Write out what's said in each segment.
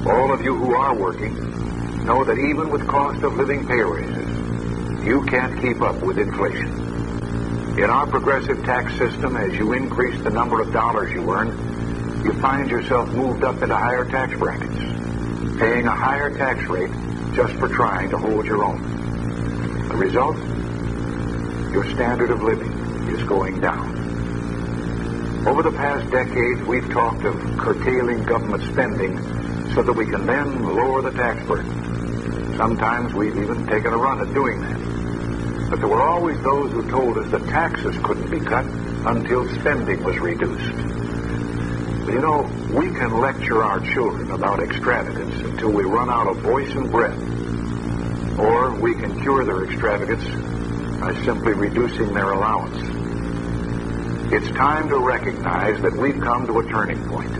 All of you who are working know that even with cost of living pay raises, you can't keep up with inflation. In our progressive tax system, as you increase the number of dollars you earn, you find yourself moved up into higher tax brackets, paying a higher tax rate just for trying to hold your own. The result? Your standard of living is going down. Over the past decades, we've talked of curtailing government spending so that we can then lower the tax burden. Sometimes we've even taken a run at doing that. But there were always those who told us that taxes couldn't be cut until spending was reduced. But you know, we can lecture our children about extravagance until we run out of voice and breath. Or we can cure their extravagance by simply reducing their allowance. It's time to recognize that we've come to a turning point.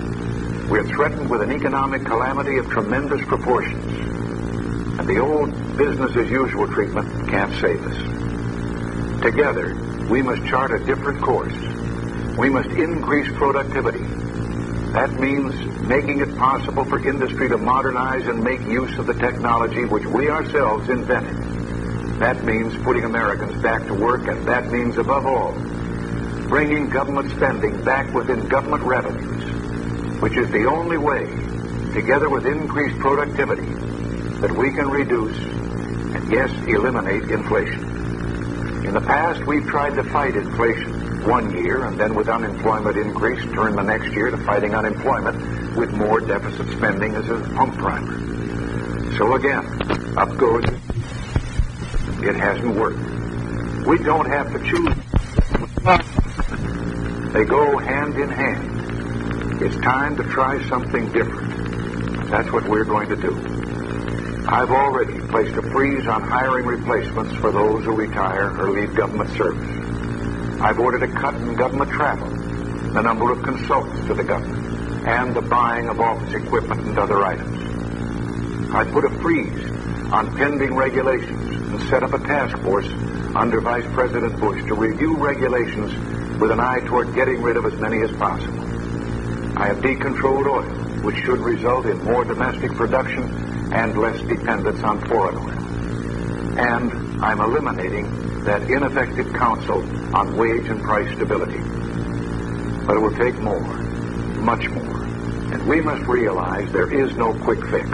We're threatened with an economic calamity of tremendous proportions. And the old business-as-usual treatment can't save us. Together, we must chart a different course. We must increase productivity. That means making it possible for industry to modernize and make use of the technology which we ourselves invented. That means putting Americans back to work, and that means, above all, bringing government spending back within government revenues, which is the only way, together with increased productivity, that we can reduce and, yes, eliminate inflation. In the past, we've tried to fight inflation one year and then with unemployment increase turn the next year to fighting unemployment with more deficit spending as a pump primer. So again, up goes. It hasn't worked. We don't have to choose. They go hand in hand. It's time to try something different. That's what we're going to do. I've already placed a freeze on hiring replacements for those who retire or leave government service. I've ordered a cut in government travel, the number of consultants to the government, and the buying of office equipment and other items. I've put a freeze on pending regulations and set up a task force under Vice President Bush to review regulations with an eye toward getting rid of as many as possible. I have decontrolled oil, which should result in more domestic production and less dependence on foreign oil. And I'm eliminating that ineffective council on wage and price stability. But it will take more, much more. And we must realize there is no quick fix.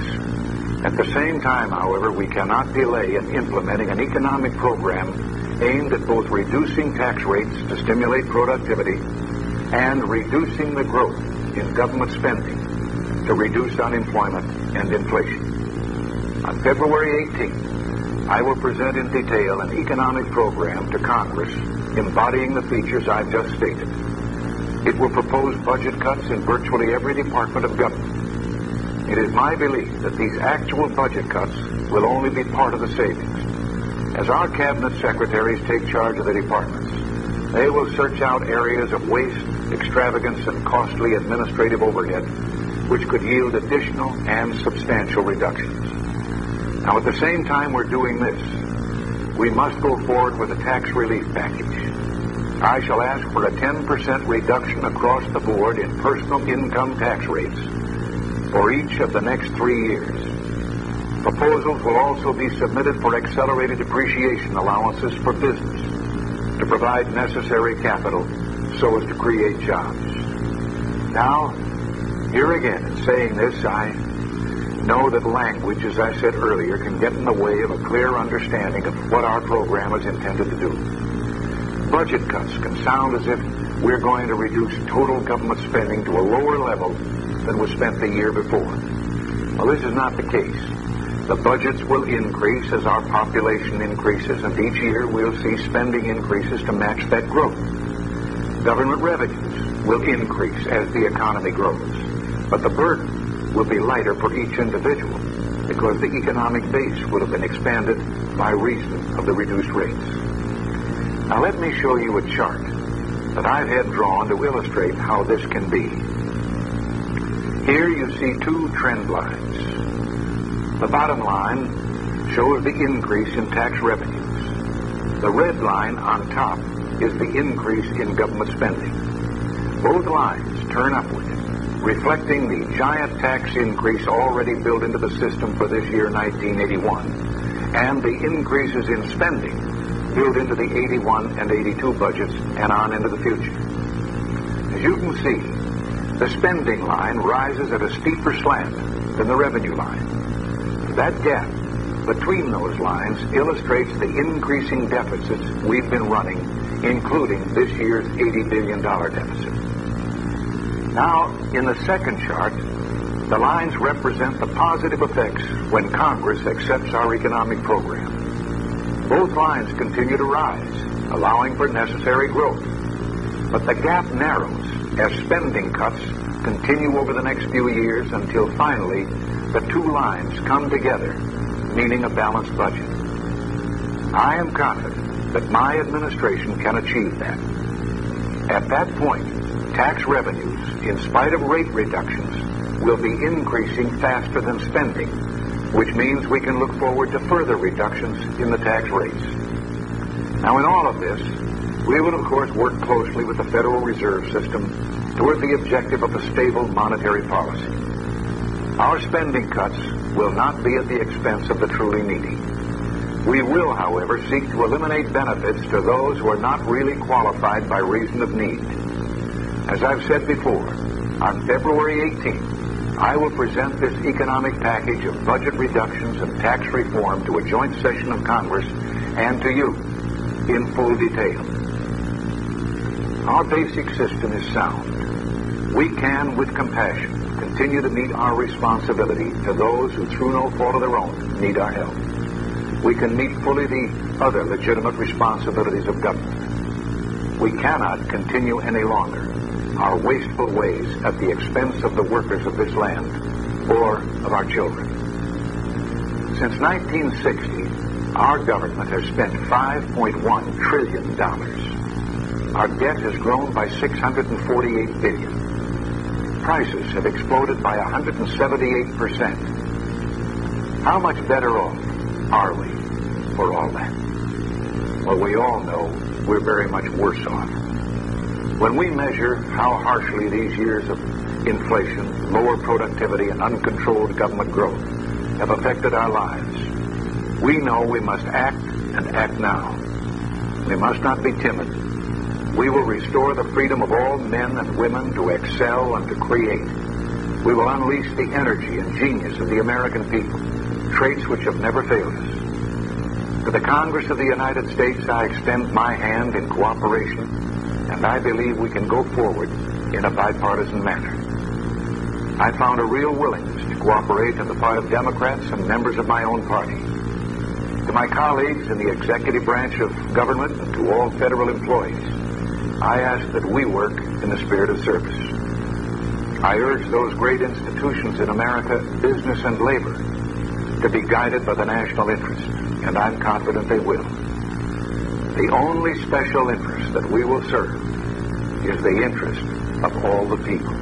At the same time, however, we cannot delay in implementing an economic program aimed at both reducing tax rates to stimulate productivity and reducing the growth in government spending to reduce unemployment and inflation. On February 18th, I will present in detail an economic program to Congress embodying the features I've just stated. It will propose budget cuts in virtually every department of government. It is my belief that these actual budget cuts will only be part of the savings. As our cabinet secretaries take charge of the departments, they will search out areas of waste, extravagance, and costly administrative overhead which could yield additional and substantial reductions. Now, at the same time we're doing this, we must go forward with a tax relief package. I shall ask for a 10% reduction across the board in personal income tax rates for each of the next 3 years. Proposals will also be submitted for accelerated depreciation allowances for business to provide necessary capital so as to create jobs. Now, here again, in saying this, I know that language, as I said earlier, can get in the way of a clear understanding of what our program is intended to do. Budget cuts can sound as if we're going to reduce total government spending to a lower level than was spent the year before. Well, this is not the case. The budgets will increase as our population increases, and each year we'll see spending increases to match that growth. Government revenues will increase as the economy grows, but the burden will be lighter for each individual because the economic base will have been expanded by reason of the reduced rates. Now let me show you a chart that I've had drawn to illustrate how this can be. Here you see two trend lines. The bottom line shows the increase in tax revenues. The red line on top is the increase in government spending. Both lines turn upward reflecting the giant tax increase already built into the system for this year, 1981, and the increases in spending built into the 81 and 82 budgets and on into the future. As you can see, the spending line rises at a steeper slant than the revenue line. That gap between those lines illustrates the increasing deficits we've been running, including this year's $80 billion deficit. Now, in the second chart, the lines represent the positive effects when Congress accepts our economic program. Both lines continue to rise, allowing for necessary growth. But the gap narrows as spending cuts continue over the next few years until finally the two lines come together, meaning a balanced budget. I am confident that my administration can achieve that. At that point, tax revenues, in spite of rate reductions, will be increasing faster than spending, which means we can look forward to further reductions in the tax rates. Now, in all of this, we will, of course, work closely with the Federal Reserve System toward the objective of a stable monetary policy. Our spending cuts will not be at the expense of the truly needy. We will, however, seek to eliminate benefits to those who are not really qualified by reason of need. As I've said before, on February 18th, I will present this economic package of budget reductions and tax reform to a joint session of Congress and to you in full detail. Our basic system is sound. We can, with compassion, continue to meet our responsibility to those who, through no fault of their own, need our help. We can meet fully the other legitimate responsibilities of government. We cannot continue any longer our wasteful ways at the expense of the workers of this land or of our children. Since 1960, our government has spent $5.1 trillion. Our debt has grown by $648 billion. Prices have exploded by 178%. How much better off are we for all that? Well, we all know we're very much worse off. When we measure how harshly these years of inflation, lower productivity, and uncontrolled government growth have affected our lives, we know we must act and act now. We must not be timid. We will restore the freedom of all men and women to excel and to create. We will unleash the energy and genius of the American people, traits which have never failed us. To the Congress of the United States, I extend my hand in cooperation, and I believe we can go forward in a bipartisan manner. I found a real willingness to cooperate on the part of Democrats and members of my own party. To my colleagues in the executive branch of government and to all federal employees, I ask that we work in the spirit of service. I urge those great institutions in America, business and labor, to be guided by the national interest, and I'm confident they will. The only special interest that we will serve is the interest of all the people.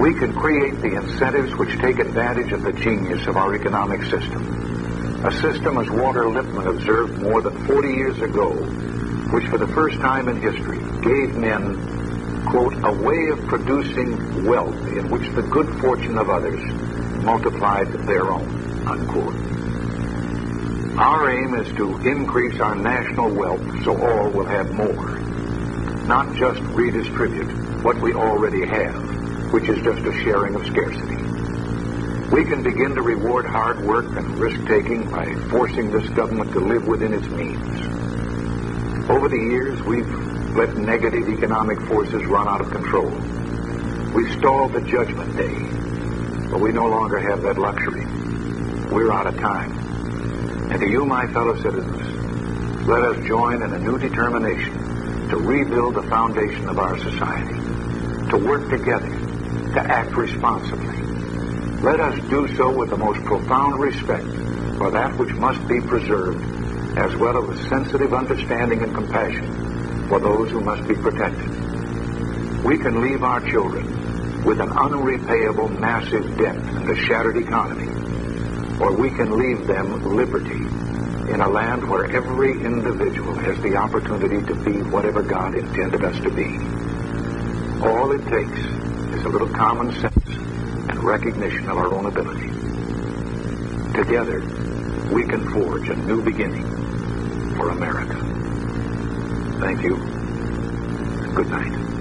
We can create the incentives which take advantage of the genius of our economic system. A system, as Walter Lippmann observed more than 40 years ago, which for the first time in history gave men, quote, a way of producing wealth in which the good fortune of others multiplied their own, unquote. Our aim is to increase our national wealth so all will have more, not just redistribute what we already have, which is just a sharing of scarcity. We can begin to reward hard work and risk-taking by forcing this government to live within its means. Over the years, we've let negative economic forces run out of control. We've stalled the judgment day, but we no longer have that luxury. We're out of time. And to you, my fellow citizens, let us join in a new determination to rebuild the foundation of our society, to work together, to act responsibly. Let us do so with the most profound respect for that which must be preserved, as well as a sensitive understanding and compassion for those who must be protected. We can leave our children with an unrepayable massive debt and a shattered economy, or we can leave them liberty in a land where every individual has the opportunity to be whatever God intended us to be. All it takes is takes a little common sense and recognition of our own ability. Together, we can forge a new beginning for America. Thank you. Good night.